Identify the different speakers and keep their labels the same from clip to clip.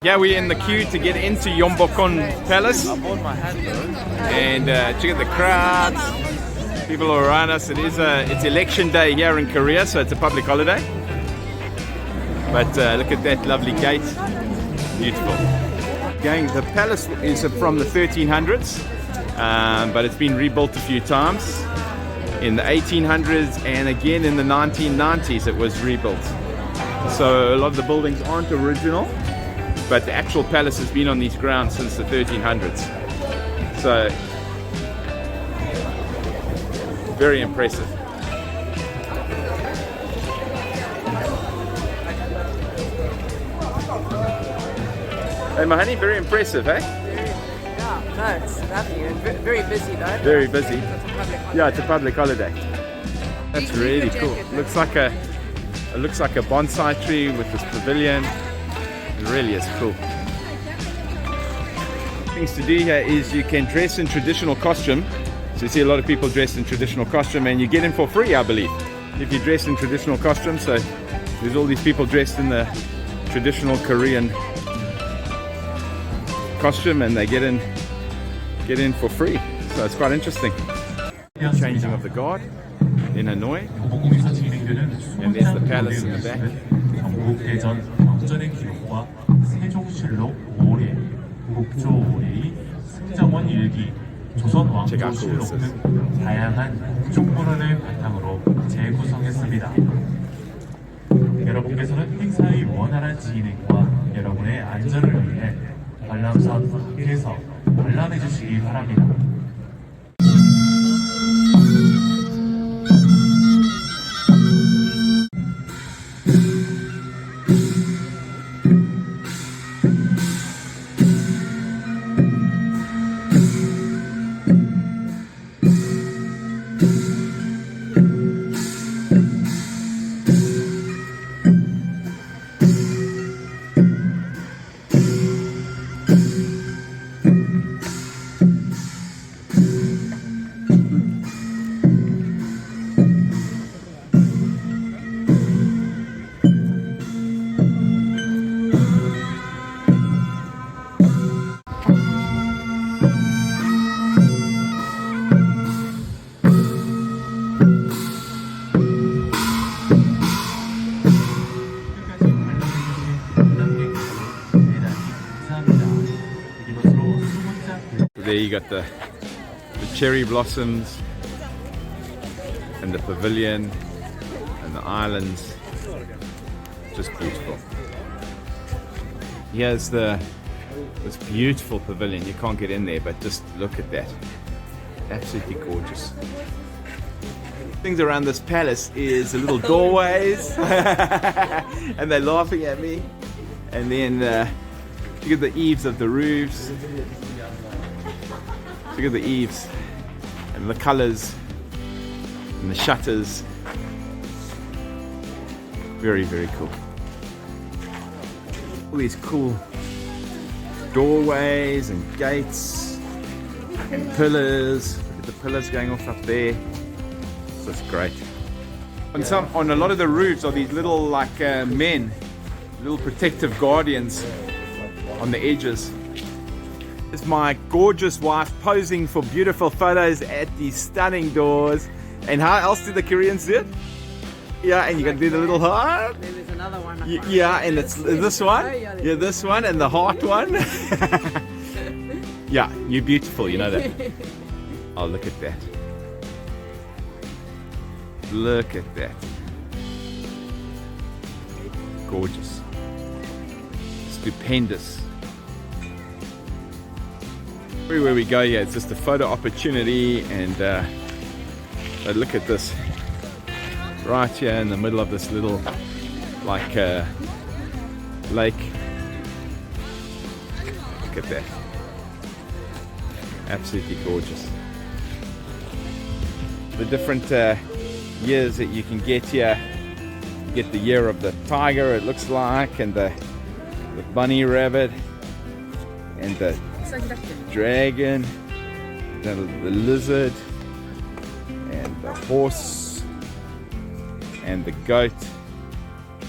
Speaker 1: Yeah, we're in the queue to get into Gyeongbokgung Palace, and check out the crowds. People are around us. It's election day here in Korea, so it's a public holiday. But look at that lovely gate, beautiful. The palace is from the 1300s, but it's been rebuilt a few times. In the 1800s and again in the 1990s it was rebuilt. So a lot of the buildings aren't original, but the actual palace has been on these grounds since the 1300s. So very impressive. Hey, my honey, very impressive, eh?
Speaker 2: Yeah, no, it's lovely and very busy though.
Speaker 1: Very busy.
Speaker 2: Yeah,
Speaker 1: it's a public holiday. That's really cool. It looks like a bonsai tree with this pavilion. It really is cool. Things to do here is you can dress in traditional costume. So you see a lot of people dressed in traditional costume, and you get in for free, I believe, if you dress in traditional costume. So there's all these people dressed in the traditional Korean costume, and they get in for free. So it's quite interesting. Changing of the guard in Hanoi, and there's the palace in the back. Check out how cool this is.
Speaker 3: 다양한 국종문화를 바탕으로 재구성했습니다. 여러분께서는 행사의 원활한 진행과 여러분의 안전을 위해 관람선 밖에서 관람해 주시기 바랍니다.
Speaker 1: There you got the cherry blossoms and the pavilion and the islands. Just beautiful. Here's this beautiful pavilion. You can't get in there, but just look at that. Absolutely gorgeous. Things around this palace is the little doorways and they're laughing at me. And then look at the eaves of the roofs. Look at the eaves and the colors and the shutters. Very, very cool. All these cool doorways and gates and pillars. Look at the pillars going off up there. So it's great. On a lot of the roofs are these little men, little protective guardians on the edges. It's my gorgeous wife posing for beautiful photos at these stunning doors. And how else do the Koreans do it? Yeah, and you can do the little heart.
Speaker 2: There's another one.
Speaker 1: Yeah, and it's this one. Yeah, this one and the heart one. Yeah, you're beautiful, you know that. Oh, look at that. Look at that. Gorgeous. Stupendous. Everywhere we go here, it's just a photo opportunity, and but look at this. Right here in the middle of this little lake. Look at that. Absolutely gorgeous. The different years that you can get here. You get the year of the tiger, it looks like, and the bunny rabbit, and the dragon, the lizard, and the horse, and the goat,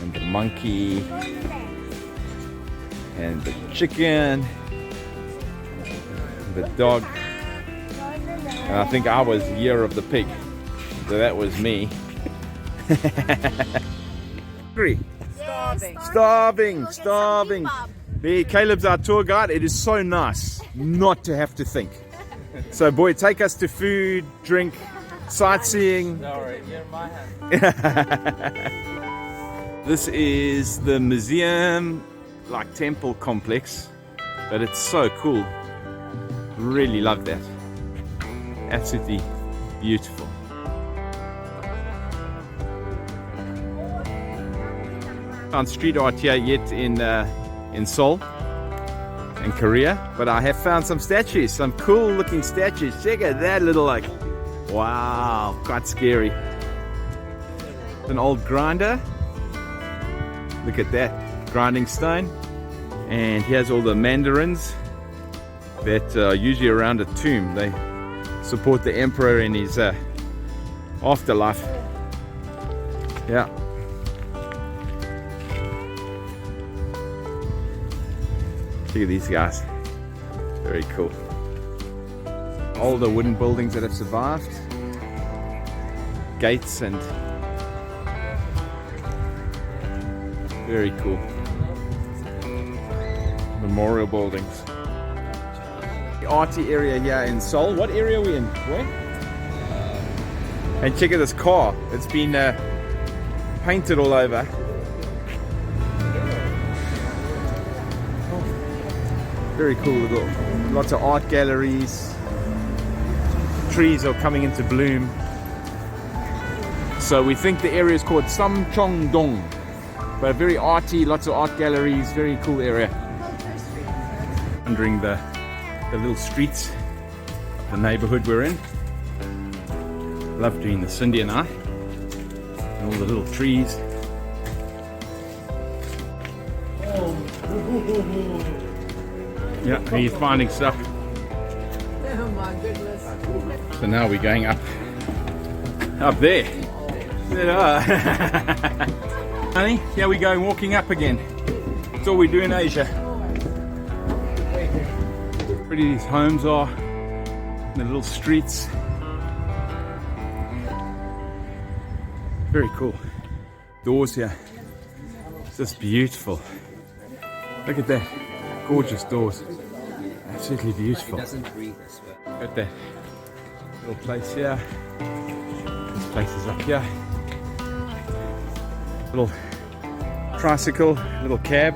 Speaker 1: and the monkey, and the chicken, the dog. And I think I was year of the pig, so that was me. Hungry. Starving. There, Caleb's our tour guide. It is so nice not to have to think. So boy, take us to food, drink, sightseeing.
Speaker 2: Sorry, you're in my hand.
Speaker 1: This is the museum, like temple complex, but it's so cool. Really love that. Absolutely beautiful. Found street art here yet in Seoul, in Korea, but I have found some statues, some cool looking statues. Check out that little, like, wow, quite scary. An old grinder. Look at that, grinding stone. And here's all the mandarins that are usually around a tomb. They support the emperor in his afterlife. Yeah. Look at these guys. Very cool. All the wooden buildings that have survived. Gates and very cool. Memorial buildings. The arty area here in Seoul. What area are we in? Where? And check out this car. It's been painted all over. Very cool little, lots of art galleries. Trees are coming into bloom. So we think the area is called Samcheong-dong. But very arty, lots of art galleries, very cool area. Wandering the little streets of the neighborhood we're in. Love doing this, Cindy and I. And all the little trees. Yeah, he's finding stuff.
Speaker 2: Oh my goodness.
Speaker 1: So now we're going up there. Yeah. Honey, here we go, walking up again. That's all we do in Asia. Pretty these homes are, the little streets. Very cool. Doors here. It's just beautiful. Look at that. Gorgeous doors. Absolutely beautiful. Look at that little place here. This place is up here. Little tricycle, little cab.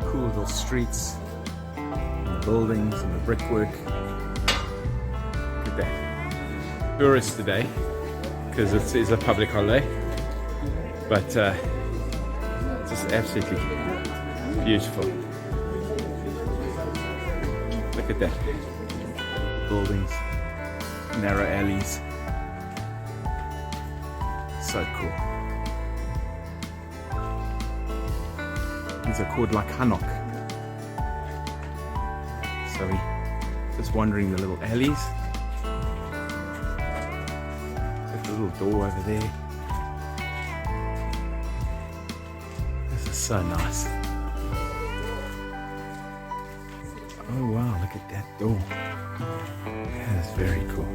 Speaker 1: Cool little streets, and the buildings and the brickwork. Look at that. Tourists today, because it is a public holiday, but just absolutely beautiful. Look at that. Buildings, narrow alleys. So cool. These are called like Hanok. So we just wandering the little alleys. There's a little door over there. This is so nice. Oh wow, look at that door. That is very cool.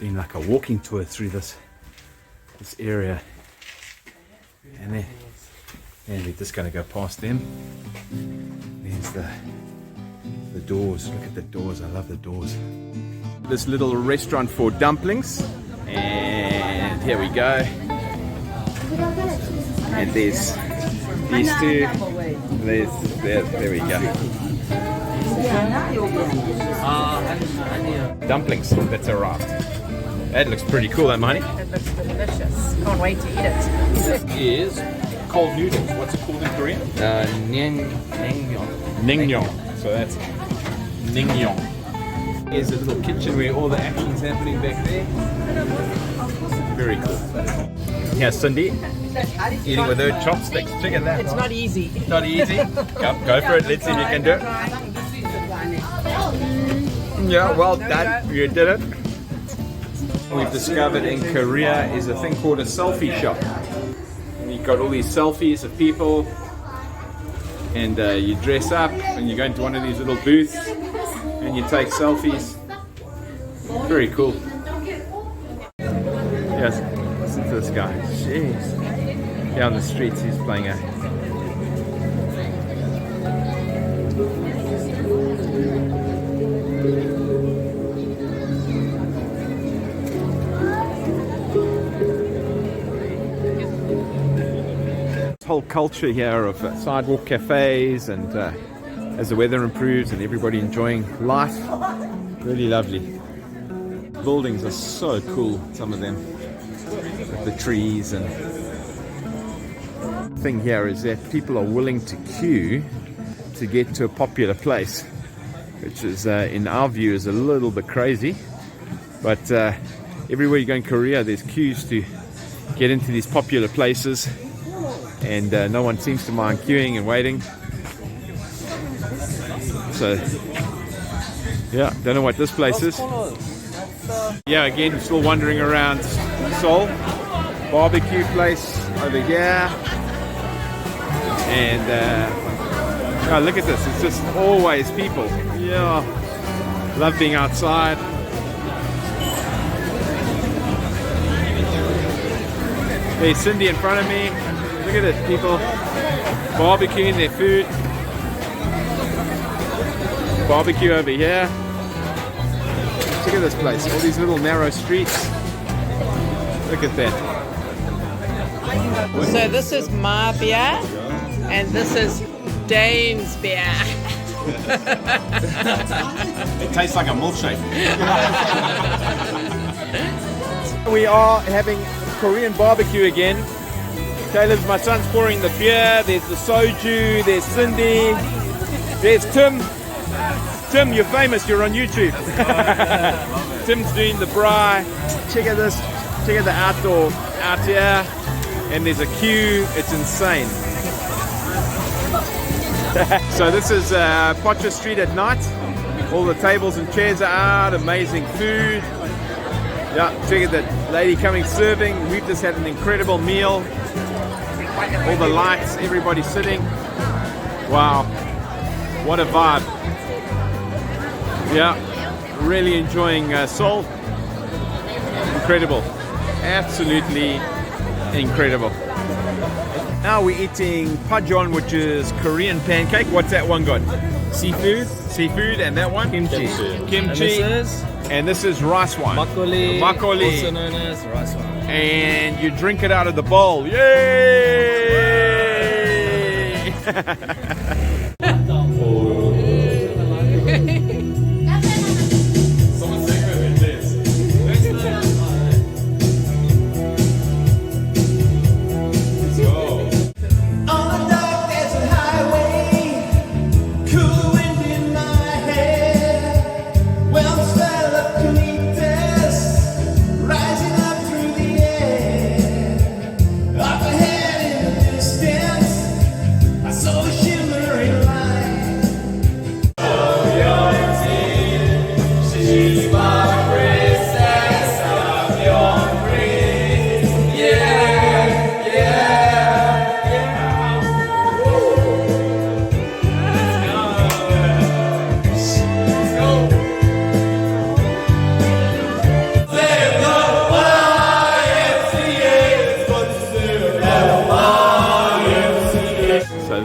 Speaker 1: Doing like a walking tour through this area, and we're just going to go past them. There's the doors. Look at the doors. I love the doors. This little restaurant for dumplings, and here we go. And there's these two. There we go. Dumplings that's arrived. That looks pretty cool, that money.
Speaker 2: It looks delicious. Can't wait to eat it.
Speaker 1: This is cold noodles. What's it called in Korean? Naengmyeon. So that's naengmyeon. Here's a little kitchen where all the action's happening back there. Very cool. Here's Cindy eating with her chopsticks. Check out that.
Speaker 2: It's not easy.
Speaker 1: Not easy. Go for it. Let's see if you can do it. Yeah, well done. You did it. we've discovered in Korea is a thing called a selfie shop. And you've got all these selfies of people, and you dress up and you go into one of these little booths and you take selfies. Very cool. Yes, listen to this guy. Jeez. Down the streets he's playing a... whole culture here of sidewalk cafes, and as the weather improves and everybody enjoying life, really lovely. Buildings are so cool, some of them, with the trees. And the thing here is that people are willing to queue to get to a popular place, which is in our view is a little bit crazy, but everywhere you go in Korea there's queues to get into these popular places. And no one seems to mind queuing and waiting. So, yeah, don't know what this place is. Yeah, again, still wandering around Seoul. Barbecue place over here. And, oh, look at this. It's just always people. Yeah, love being outside. There's Cindy in front of me. Look at it, people barbecuing their food. Barbecue over here. Look at this place, all these little narrow streets. Look at that.
Speaker 2: So this is Ma beer, and this is Dane's beer.
Speaker 1: It tastes like a milkshake.
Speaker 4: We are having Korean barbecue again. Caleb's, my son's pouring the beer. There's the soju. There's Cindy. There's Tim. Tim, you're famous. You're on YouTube. Tim's doing the braai. Check out this. Check out the outdoor out here. And there's a queue. It's insane. So this is Pocha Street at night. All the tables and chairs are out. Amazing food. Yeah, check out that lady coming serving. We've just had an incredible meal. All the lights, everybody sitting. Wow, what a vibe. Yeah, really enjoying Seoul. Incredible, absolutely incredible. Now we're eating Bukchon, which is Korean pancake. What's that one got?
Speaker 5: Seafood.
Speaker 1: Seafood, and that one?
Speaker 5: Kimchi.
Speaker 1: Kimchi. And this is rice wine.
Speaker 5: Makgeolli.
Speaker 1: Makgeolli.
Speaker 5: Also known as rice wine.
Speaker 1: And you drink it out of the bowl. Yay!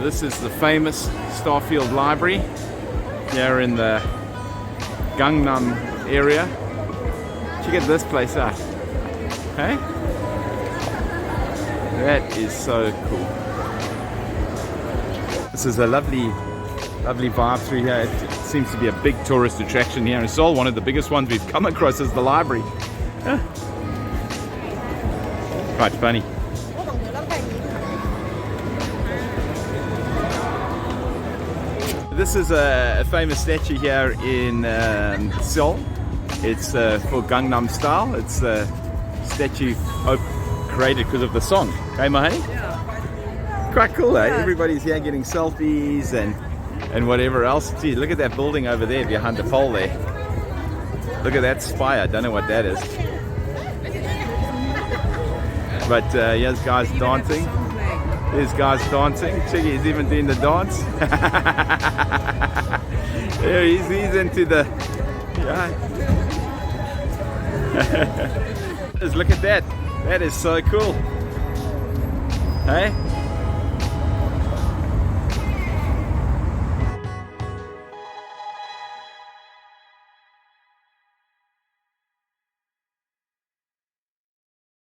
Speaker 1: This is the famous Starfield Library here in the Gangnam area. Check this place out. Hey? That is so cool. This is a lovely vibe through here. It seems to be a big tourist attraction here in Seoul. One of the biggest ones we've come across is the library. Quite funny. This is a famous statue here in Seoul. It's for Gangnam style. It's a statue created because of the song. Hey, Mahani? Yeah. Quite cool, eh? Everybody's here getting selfies and whatever else. Gee, look at that building over there behind the pole there. Look at that spire. Don't know what that is. But here's guys dancing. There's guys dancing. Check, he's even doing the dance. Yeah, he's into the. Yeah. Just look at that. That is so cool. Hey?